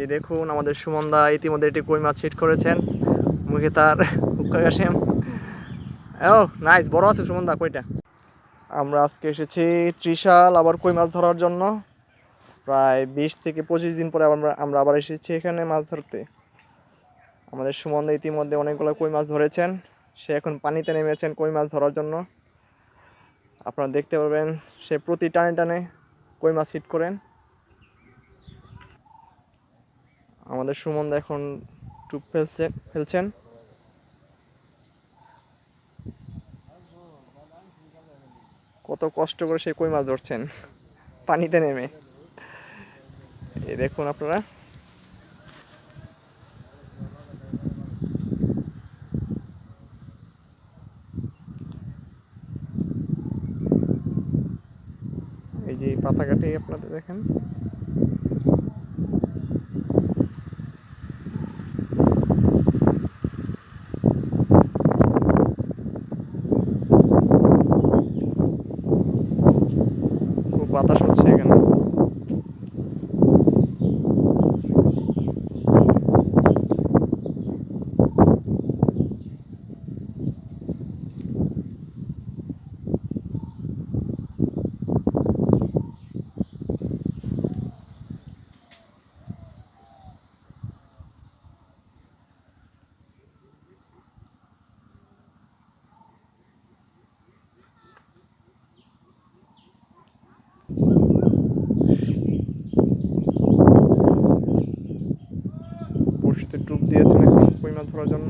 যে দেখুন আমাদের সুমনদা ইতিমধ্যে একটি কই মাছ হিট করেছেন, মুখে তার হুক্কা কাশেম। ও নাইস, বড় আছে সুমনদা কইটা। আমরা আজকে এসেছি ত্রিশাল আবার কই মাছ ধরার জন্য। প্রায় 20 থেকে 25 দিন পরে আমরা আবার এসেছি এখানে মাছ ধরতে। আমাদের সুমনদা ইতিমধ্যে অনেকগুলো কই মাছ ধরেছেন, সে এখন পানিতে নেমেছেন কই মাছ ধরার জন্য। আপনারা দেখতে পাবেন সে প্রতি টানে টানে কই মাছ হিট করেন। আমাদের সুমনদা এখন টুপ ফেলছেন। কত কষ্ট করে সে কই মাছ ধরছেন পানিতে নেমে, এই দেখুন আপনারা। এই যে পাতা কাটি আপনাদের দেখেন। খুব বাতাস হচ্ছে এখানে। বড়শিতে টুপ দিয়েছেন এখন কই মাছ ধরার জন্য।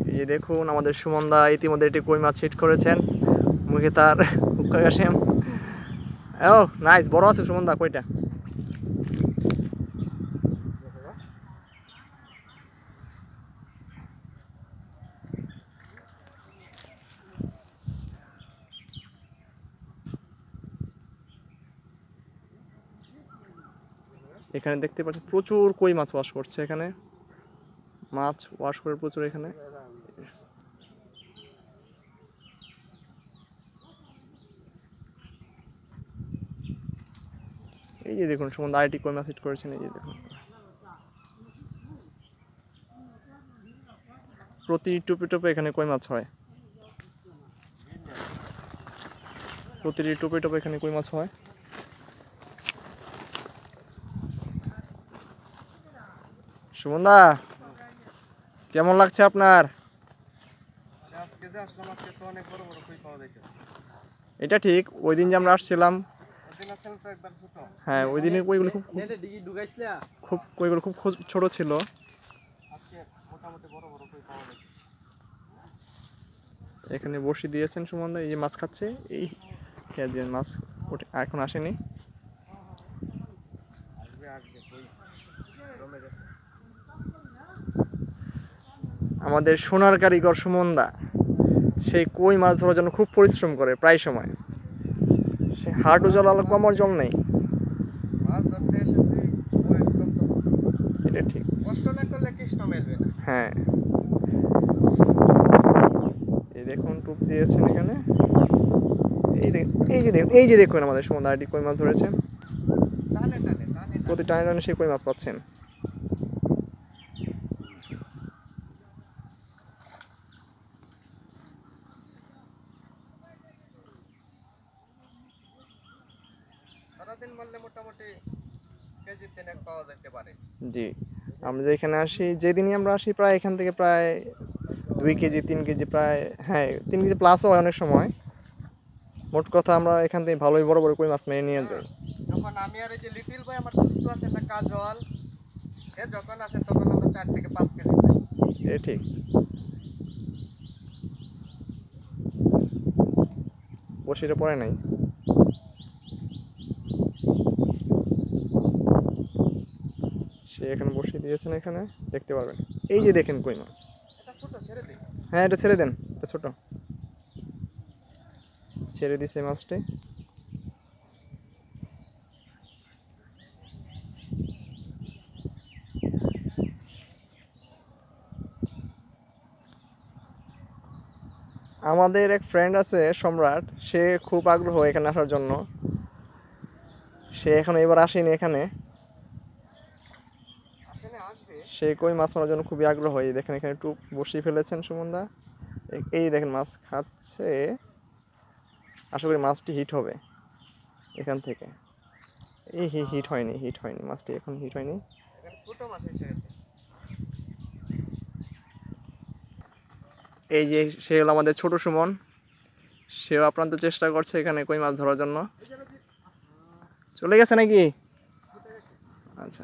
এই যে দেখুন আমাদের সুমনদা ইতিমধ্যে একটি কই মাছ হিট করেছেন, মুখে তার হুক্কা কাশেম। ও নাইস, বড় আছে সুমনদা কইটা। এখানে দেখতে পাচ্ছেন প্রচুর কই মাছ ওয়াশ করছে, এখানে মাছ ওয়াশ করে প্রচুর এখানে। এই যে দেখুন সুমনদা আরেকটি কই মাছ হিট করেছেন, এই যে দেখুন প্রতি টুপে টুপে এখানে কই মাছ হয়, প্রতিটি টুপে টুপে এখানে কই মাছ হয়। সুমনদা কেমন লাগছে আপনার? এটা ঠিক, ওই দিন যে আমরা আসছিলাম, হ্যাঁ ওই দিনের কইগুলো খুব খুব কইগুলো খুব ছোট ছিল। এখানে বসি দিয়েছেন সুমনদা, এই যে মাছ খাচ্ছে, এই মাছ এখন আসেনি। আমাদের সোনার কারিগর সুমনদা সেই কই মাছ ধরার জন্য খুব পরিশ্রম করে প্রায় সময়, সে হাঁটু জল আলো কমার জল নেই। এটা ঠিক, কষ্ট না করলে কৃষ্ণ মেলবে না। হ্যাঁ এই দেখুন টুপ দিয়েছেন এখানে। এই যে দেখুন আমাদের সুমনদা আরেকটি কই মাছ ধরেছেন, প্রতি টানে টানে সেই কই মাছ পাচ্ছেন। জি, আমরা যেখানে আসি, যেদিনই আমরা আসি প্রায় এখান থেকে প্রায় 2 কেজি 3 কেজি প্রায়, হ্যাঁ 3 কেজি প্লাসও হয় অনেক সময়। মোট কথা আমরা এখান থেকে ভালোই বড় বড় কই মাছ মেরে নিয়ে যাই। যখন আমি আর এই যে লিটল বয় আমার দোস্ত আছে না কাজল, সে যখন আসে তখন আমরা 4 থেকে 5 কেজি পাই। এ ঠিক, বসিরে পড়ে নাই। সে এখানে বসিয়ে দিয়েছেন, এখানে দেখতে পারবেন। এই যে দেখেন কই মাছ, হ্যাঁ এটা ছেড়ে দেন, এটা ছোট, ছেড়ে দিছে মাছটি। আমাদের এক ফ্রেন্ড আছে সম্রাট, সে খুব আগ্রহ এখানে আসার জন্য। সে এখন এবার আসেনি এখানে, সে কই মাছ মারার জন্য খুবই আগ্রহ। এই দেখেন এখানে একটু বসিয়ে ফেলেছেন সুমনদা। এই দেখেন মাছ খাচ্ছে, আশা করি মাছটি হিট হবে এখান থেকে। এই হিট হয়নি, মাছটি এখন হিট হয়নি। এই যে সে হলো আমাদের ছোট সুমন, সেও আপ্রান্ত চেষ্টা করছে এখানে কই মাছ ধরার জন্য। চলে গেছে নাকি? আচ্ছা,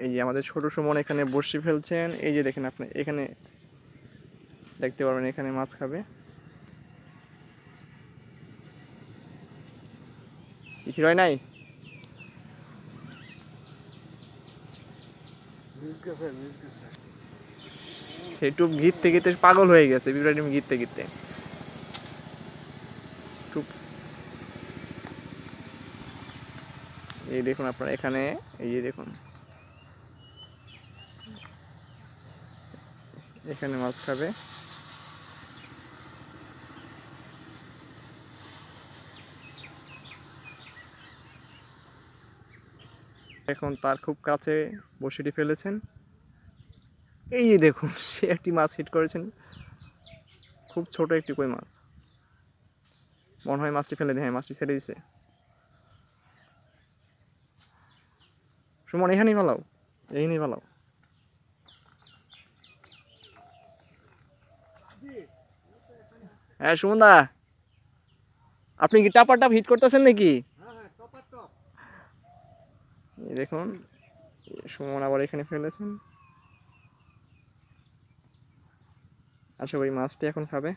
এই যে আমাদের ছোট সুমন এখানে বড়শি ফেলছেন। এই যে দেখেন আপনি এখানে দেখতে পারবেন, এখানে মাছ খাবে। হিট হয় নাই? একটু ঘিরতে ঘিরতে পাগল হয়ে গেছে, বিব্রাইডিম ঘিরতে ঘিরতে। এই দেখুন আপনারা এখানে, এই যে দেখুন এখানে মাছ খাবে। এখন তার খুব কাছে বড়শিটি ফেলেছেন। এই যে দেখুন সে একটি মাছ হিট করেছেন, খুব ছোট একটি কই মাছ। মনে হয় মাছটি ফেলে দেয়, হ্যাঁ মাছটি ছেড়ে দিছে। সুমন এখানেই ভালো, এইখানেই ভালো। হ্যাঁ সুমন দা, আপনি কি টাপার টাপ হিট করতেছেন নাকি? এই দেখুন সুমন আবার এখানে ফেলেছেন। আশা করি মাছটি এখন খাবে।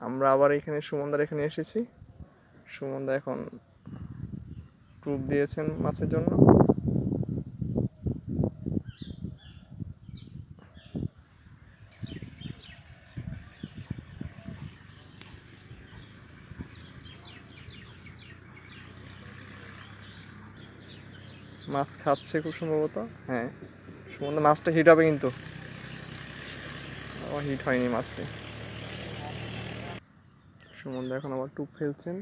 আমরা আবার এখানে সুমনদার এখানে এসেছি। সুমনদা এখন টোপ দিয়েছেন মাছের জন্য। মাছ খাচ্ছে খুব সম্ভবত, হ্যাঁ সুমনদা মাছটা হিট হবে কিন্তু হিট হয়নি মাছটি। সুমনদা এখন আবার টোপ ফেলছেন।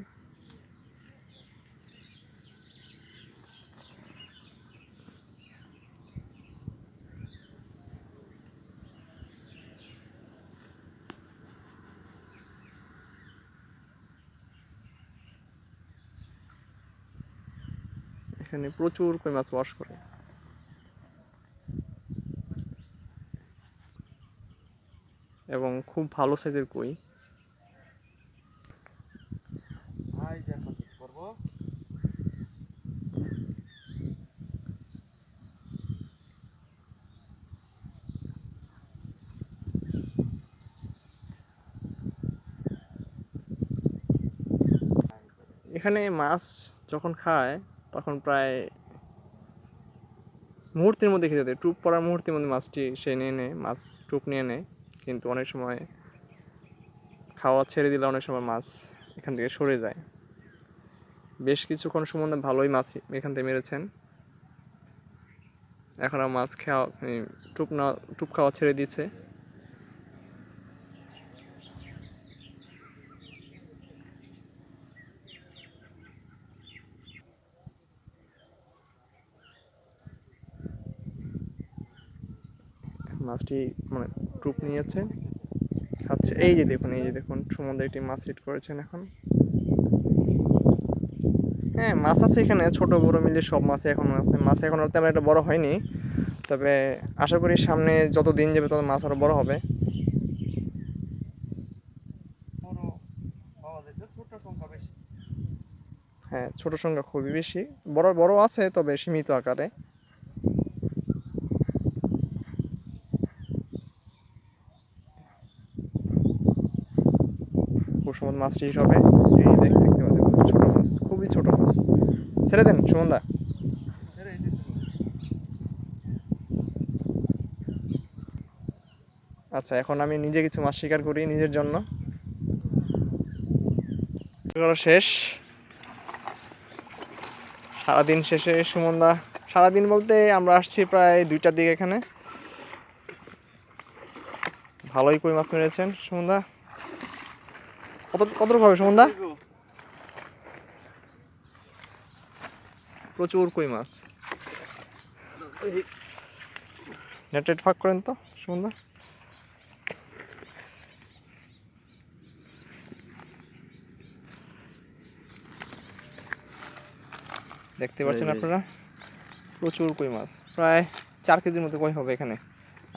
এখানে প্রচুর কই মাছ ওয়াশ করে। এবং খুব ভালো সাইজের কই। এখানে মাছ যখন খায় তখন প্রায় মুহূর্তের মধ্যে খেতে দেয়, টুপ পড়ার মুহূর্তের মধ্যে মাছটি সে নিয়ে নেয়, মাছ টুপ নিয়ে নেয়। কিন্তু অনেক সময় খাওয়া ছেড়ে দিলে অনেক সময় মাছ এখান থেকে সরে যায়। বেশ কিছুক্ষণ সম্বন্ধে ভালোই মাছ এখান থেকে মেরেছেন। এখন আর মাছ খাওয়া টুপ খাওয়া ছেড়ে দিয়েছে। মাছটি মানে টুপ নিয়েছে, খাচ্ছে। এই যে দেখুন সমুদ্রে একটি মাছ হিট করেছেন এখন। হ্যাঁ মাছ আছে এখানে, ছোট বড় মিলিয়ে সব মাছ এখন আছে। মাছ এখন তেমন একটা বড় হয়নি, তবে আশা করি সামনে যত দিন যাবে তত মাছ আরো বড় হবে। হ্যাঁ ছোট সংখ্যা খুবই বেশি, বড় বড় আছে তবে সীমিত আকারে। খুব সম্ভবত মাছটি হিট হবে। এই দেখতে পাচ্ছেন ছোট মাছ, খুবই ছোট মাছ। ছেড়ে দেন সুমনদা। আচ্ছা, এখন আমি নিজে কিছু মাছ শিকার করি নিজের জন্য। করা শেষ। সারাদিন শেষে সুমনদা, সারাদিন বলতে আমরা আসছি প্রায় 2টার দিকে এখানে। ভালোই কই মাছ মেরেছেন সুমনদা। কতটুকু হবে সুমনদা? প্রচুর কই মাছ। নেট ফাঁক করেন তো সুমনদা। দেখতে পাচ্ছেন আপনারা, প্রচুর কই মাছ, প্রায় 4 কেজির মতো কই হবে এখানে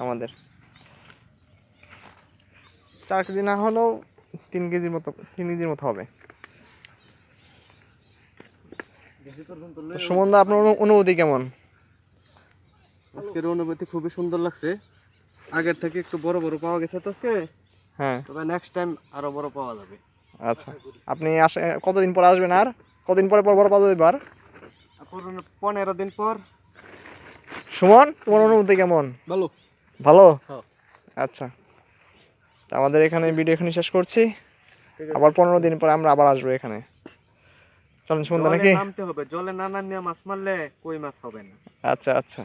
আমাদের। 4 কেজি না হলেও 3 কেজির মতো হবে। সুমনদা, আপনার অনুভূতি কেমন? আজকের অনুভূতি খুবই সুন্দর লাগছে। আগের থেকে একটু বড় বড় পাওয়া গেছে তো আজকে। হ্যাঁ, তবে নেক্সট টাইম আরো বড় পাওয়া যাবে। আচ্ছা, আপনি কতদিন পর আসবেন? আর কতদিন পরে বড় পাওয়া যাবে? আর 15 দিন পর। সুমন, তোমার অনুভূতি কেমন? ভালো। ভালো? হ্যাঁ। আচ্ছা, তা আমাদের এখানে ভিডিও এখানে শেষ করছি। আবার 15 দিন পর আমরা আবার আসবো এখানে। চলেন সুমনদা, নাকি? নামতে হবে, জলে না নামিয়ে মাছ মারলে কই মাছ হবে না। আচ্ছা আচ্ছা।